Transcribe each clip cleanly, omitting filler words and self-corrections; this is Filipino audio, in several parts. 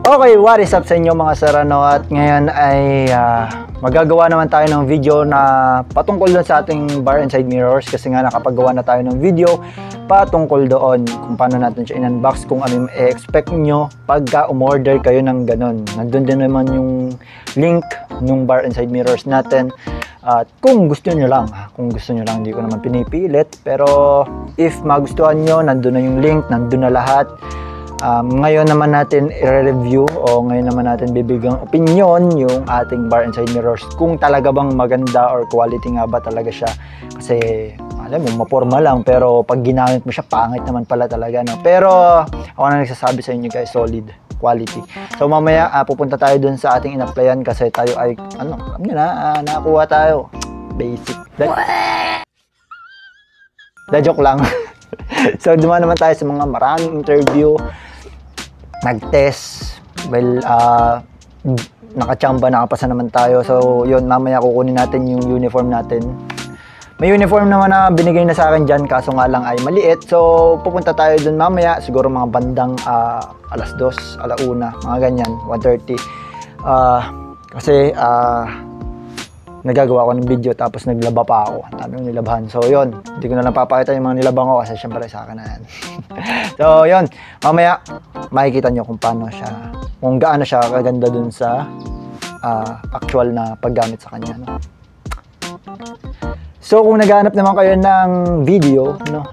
Okay, what is up sa inyo mga Serrano? At ngayon ay magagawa naman tayo ng video na patungkol doon sa ating bar and side mirrors, kasi nga nakapagawa na tayo ng video patungkol doon kung paano natin siya in-unbox, kung ano yung i-expect nyo pagka umorder kayo ng ganon. Nandun din naman yung link ng bar and side mirrors natin. At kung gusto nyo lang, hindi ko naman pinipilit, pero if magustuhan nyo, nandun na yung link, nandun na lahat. Ngayon naman natin i-review o ngayon naman natin bibigyan opinion yung ating bar and side mirrors, kung talaga bang maganda or quality nga ba talaga siya. Kasi alam mo, maporma lang, pero pag ginamit mo siya, pangit naman pala talaga, no? Pero ako na nagsasabi sa inyo guys, solid quality. So mamaya pupunta tayo dun sa ating in-applyan, kasi tayo ay alam nyo na, nakakuha tayo basic. Joke lang. So dumaan naman tayo sa mga maraming interview, nag-test, well, nakachamba, nakapasa naman tayo. So yun, mamaya kukunin natin yung uniform natin. May uniform naman na binigay na sa akin dyan, kaso nga lang ay maliit. So pupunta tayo dun mamaya, siguro mga bandang alas 2, alauna, mga ganyan, 1:30. Kasi nagagawa ko ng video tapos naglaba pa ako. Ang dami yung nilabahan. So yun, hindi ko na lang papakita yung mga nilabang ko kasi syempre sa akin na yan. So yun, mamaya makikita nyo kung paano siya, kung gaano siya kaganda dun sa actual na paggamit sa kanya, no? So kung naghahanap naman kayo ng video, no,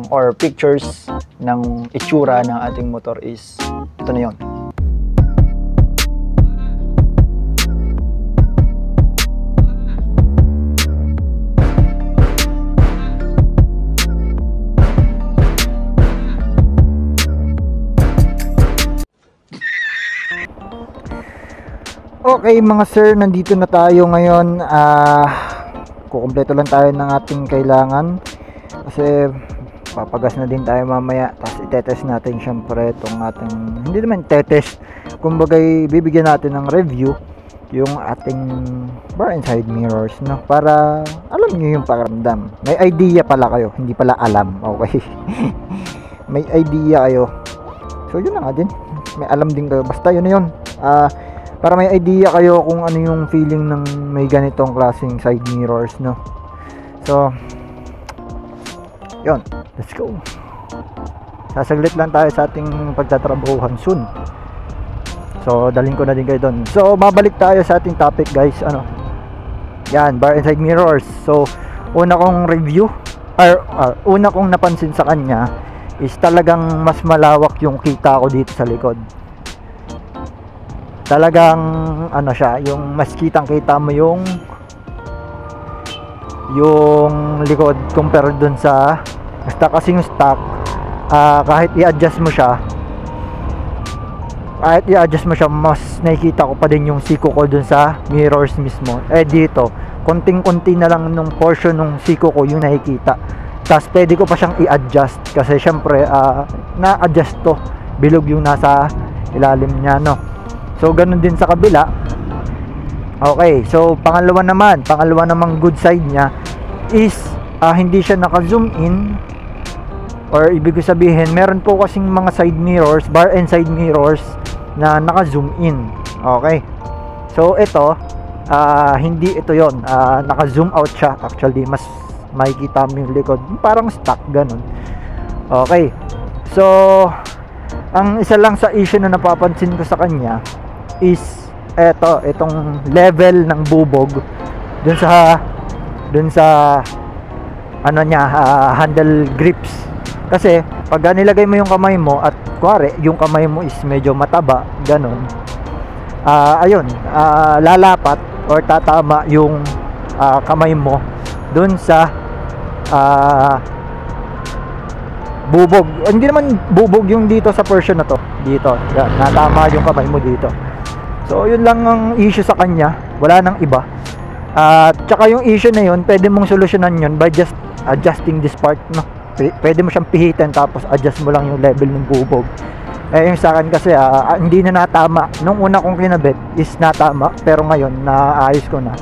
or pictures ng itsura ng ating motor, is ito na yun. Okay mga sir, nandito na tayo ngayon. Kukumpleto lang tayo ng ating kailangan kasi papagas na din tayo mamaya. Tapos itetest natin syempre itong ating, hindi naman itetest, kumbaga bibigyan natin ng review yung ating bar and side mirrors, no? Para alam nyo yung pakiramdam. May idea pala kayo, hindi pala alam. Okay. May idea kayo. So yun na nga din, may alam din kayo. Basta yun na yun. Para may idea kayo kung ano yung feeling ng may ganitong klaseng side mirrors, no? So yun, let's go. Sasaglit lang tayo sa ating pagtatrabahuhan soon. So dalhin ko na din kayo doon. So babalik tayo sa ating topic guys. Yan, bar and side mirrors. So una kong review una kong napansin sa kanya is talagang mas malawak yung kita ko dito sa likod. Talagang siya, yung mas kitang-kita mo yung likod compare dun sa stock, kasi yung stock kahit i-adjust mo siya, mas nakikita ko pa din yung siko ko dun sa mirrors mismo. Dito konting-konti na lang nung portion ng siko ko yung nakikita, tapos pwede ko pa siyang i-adjust kasi syempre na-adjust to, bilog yung nasa ilalim niya, no? So ganun din sa kabila. Okay, so pangalawa namang good side niya is hindi siya naka-zoom in, or ibig sabihin meron po kasing mga side mirrors, bar and side mirrors na naka-zoom in. Okay, so ito hindi ito yon, naka-zoom out siya. Actually mas makikita mo yung likod, parang stock ganun. Okay, so ang isa lang sa issue na napapansin ko sa kanya is itong level ng bubog dun sa handle grips. Kasi pag nilagay mo yung kamay mo at kuwari yung kamay mo is medyo mataba ganun, lalapat or tatama yung kamay mo dun sa bubog. Hindi naman bubog yung dito sa portion na to, dito yan, natama yung kamay mo dito. So yun lang ang issue sa kanya, wala nang iba. Tsaka yung issue na yun, pwede mong solusyonan yun by just adjusting this part, no? Pwede mo siyang pihitin tapos adjust mo lang yung level ng bubog. Yung sa akin kasi hindi na natama. Nung una kong kinabit is natama, pero ngayon naayos ko na.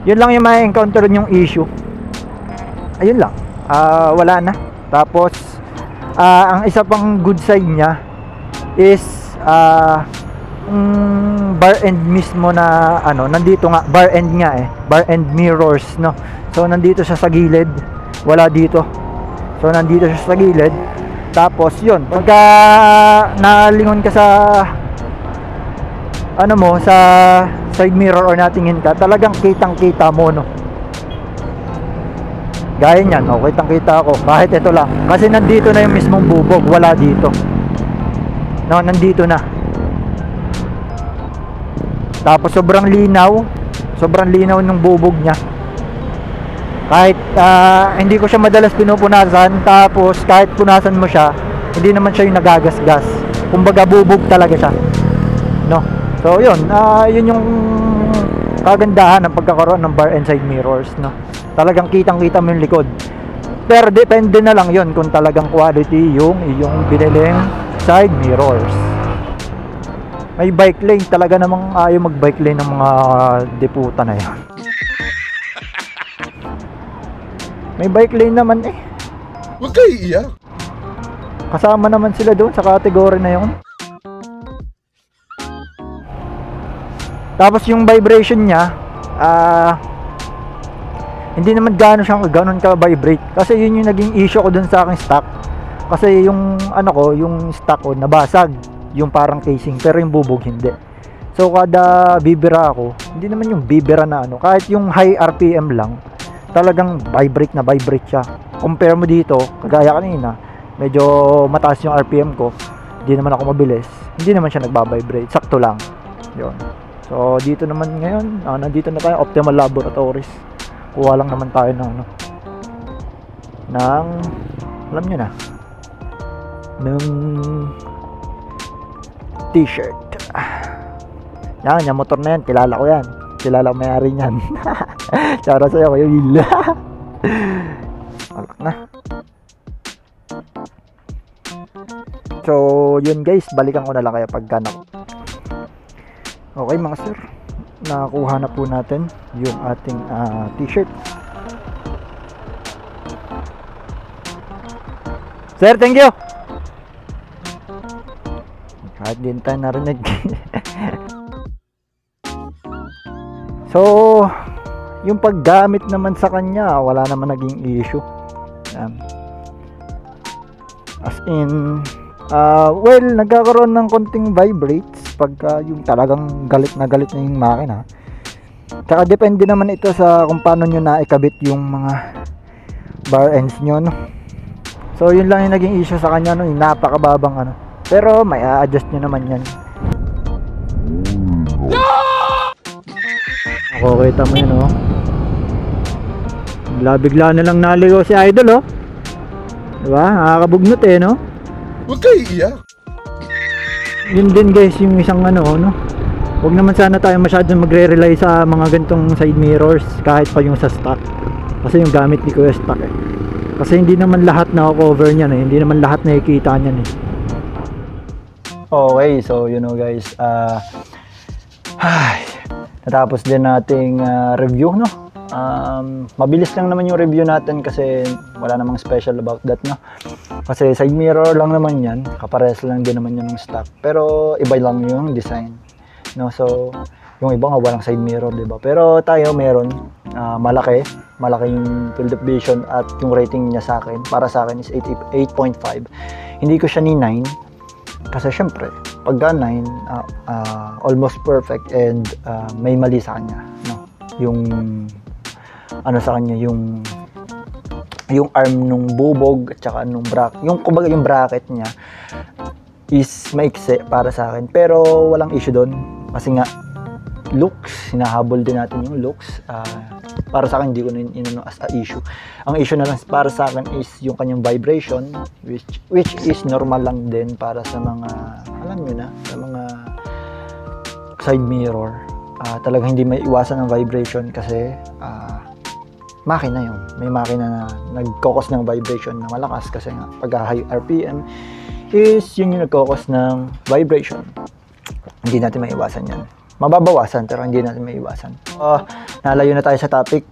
Yun lang yung ma-encounter yung issue. Ayun lang, wala na. Tapos ang isa pang good side niya is bar end mismo na ano, nandito nga, bar end nga bar end mirrors, no. So nandito siya sa gilid, wala dito. So nandito siya sa gilid. Tapos yun, pagka nalingon ka sa ano mo, sa side mirror or natingin ka, talagang kitang-kita mo, no. Gaya niyan, kitang-kita ako. Kahit ito lang, kasi nandito na yung mismong bubog, wala dito. No, nandito na. Tapos sobrang linaw ng bubog niya. Kahit hindi ko siya madalas pinupunasan, tapos kahit punasan mo siya, hindi naman siya yung nagagasgas. Kumbaga bubog talaga siya, no. So yun, yun yung kagandahan ng pagkakaroon ng bar and side mirrors, no. Talagang kitang-kita mo yung likod. Pero depende na lang yun kung talagang quality yung biniling side mirrors. May bike lane, talaga namang ayaw mag-bike lane ng mga deputa na yan. May bike lane naman eh. Huwag kayo iiyak. Kasama naman sila doon sa category na yun. Tapos yung vibration niya, hindi naman ganon ka-vibrate. Kasi yun yung naging issue ko dun sa aking stock. Kasi yung yung stock ko nabasag, yung parang casing, pero yung bubog hindi. So kada bibira ako, hindi naman yung bibira na kahit yung high RPM lang, talagang vibrate siya. Compare mo dito, kagaya kanina, medyo mataas yung RPM ko, hindi naman ako mabilis, hindi naman siya nagbabibrate, sakto lang. Yun. So dito naman ngayon, nandito na tayo, Optimal Laboratories. Kuha lang naman tayo ng alam nyo na, ng t-shirt. Yan, yung motor na yan, kilala ko yan. Kilala ko may-ari niyan. Tsara sa'yo, Kuya Will. Alak na. So, yun guys, balikan ko na lang kaya pagka okay mga sir, nakuha na po natin yung ating t-shirt. Sir, thank you. Kahit din tayo narinig. So, yung paggamit naman sa kanya, wala naman naging issue. As in, well, nagkakaroon ng konting vibrates pagka yung talagang galit na yung makina. Tsaka depende naman ito sa kung paano nyo naikabit yung mga bar ends nyo, no? So yun lang yung naging issue sa kanya, no? Yung napakababang pero may a-adjust nyo naman yan. Kita mo yun, oh. Bigla na lang naligaw si Idol, oh. Diba? Nakakabugnot eh, no? Huwag kayo iiyak. Yun din guys, yung isang huwag naman sana tayo masyadong magre-rely sa mga gantong side mirrors kahit pa yung sa stock. Kasi yung gamit ni Kuya stock eh. Kasi hindi naman lahat na-cover niyan eh. Hindi naman lahat nakikita niyan eh. Okay, so you know guys, natapos din nating review, no? Mabilis lang naman yung review natin kasi wala namang special about that, no? Kasi side mirror lang naman yan, kapares lang din naman yun ng stock, pero iba lang yung design, no? So yung iba nga walang side mirror, diba? Pero tayo meron, malaki yung field of vision at yung rating niya sa akin, para sa akin is 8.5. Hindi ko siya ni 9 kasi syempre pagka 9 almost perfect and may mali sa kanya, no? Yung sa kanya, yung arm nung bubog at saka nung bracket, kumbaga yung bracket niya is maikse para sa akin, pero walang issue doon kasi nga looks, hinahabol din natin yung looks. Para sa akin hindi ko na as a issue. Ang issue na lang para sa akin is yung kanyang vibration, which is normal lang din para sa mga, alam nyo na, sa mga side mirror. Talagang hindi may iwasan ng vibration kasi makina yun. May makina na nagkokos ng vibration na malakas kasi nga pag high RPM is yun yung nagkokos ng vibration. Hindi natin may iwasan yan. Mababawasan pero hindi natin may iwasan. Nalayo na tayo sa topic.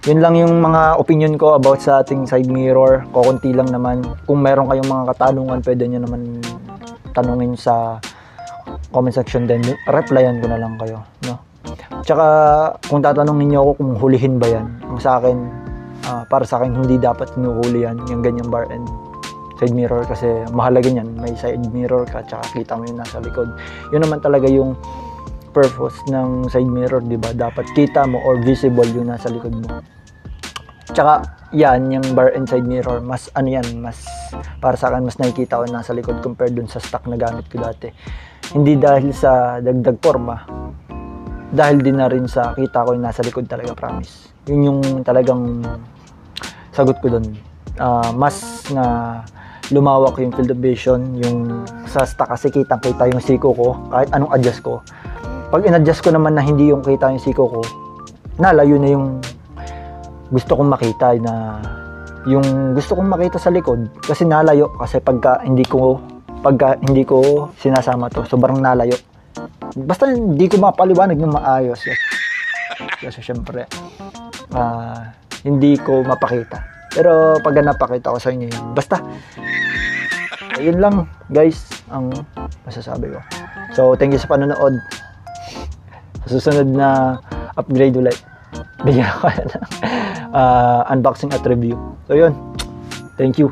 Yun lang yung mga opinion ko about sa ating side mirror. Kukunti lang naman. Kung meron kayong mga katanungan, pwede nyo naman tanungin sa comment section din, replyan ko na lang kayo, no? Tsaka kung tatanungin niyo ako kung hulihin ba yan, ang sa akin, para sa akin hindi dapat hinuhuli yan, yung ganyang bar and side mirror, kasi mahalaga yan, may side mirror ka tsaka kita mo yung nasa likod. Yun naman talaga yung purpose ng side mirror, di ba? Dapat kita mo or visible yung nasa likod mo. Tsaka yan, yung bar and side mirror, mas ano yan, mas para sa akin mas nakikita ko nasa likod compared dun sa stock na gamit ko dati. Hindi dahil sa dagdag forma, dahil din na rin sa kita ko yung nasa likod talaga, promise. Yun yung talagang sagot ko dun. Mas na lumawak yung field of vision, yung sa stock kasi kitang-kita yung siko ko kahit anong adjust ko. Pag in-adjust ko naman na hindi yung kita yung siko ko, nalayo na yung gusto kong makita, na yung gusto kong makita sa likod, kasi nalayo kasi pagka hindi ko sinasama to, sobrang nalayo. Basta hindi ko mapaliwanag ng maayos kasi syempre hindi ko mapakita. Pero pag napakita ko sa inyo yun, basta yun lang guys ang masasabi ko. So thank you sa panonood. Sa susunod na upgrade ulit, bigyan ko ng unboxing at review. So yun, thank you.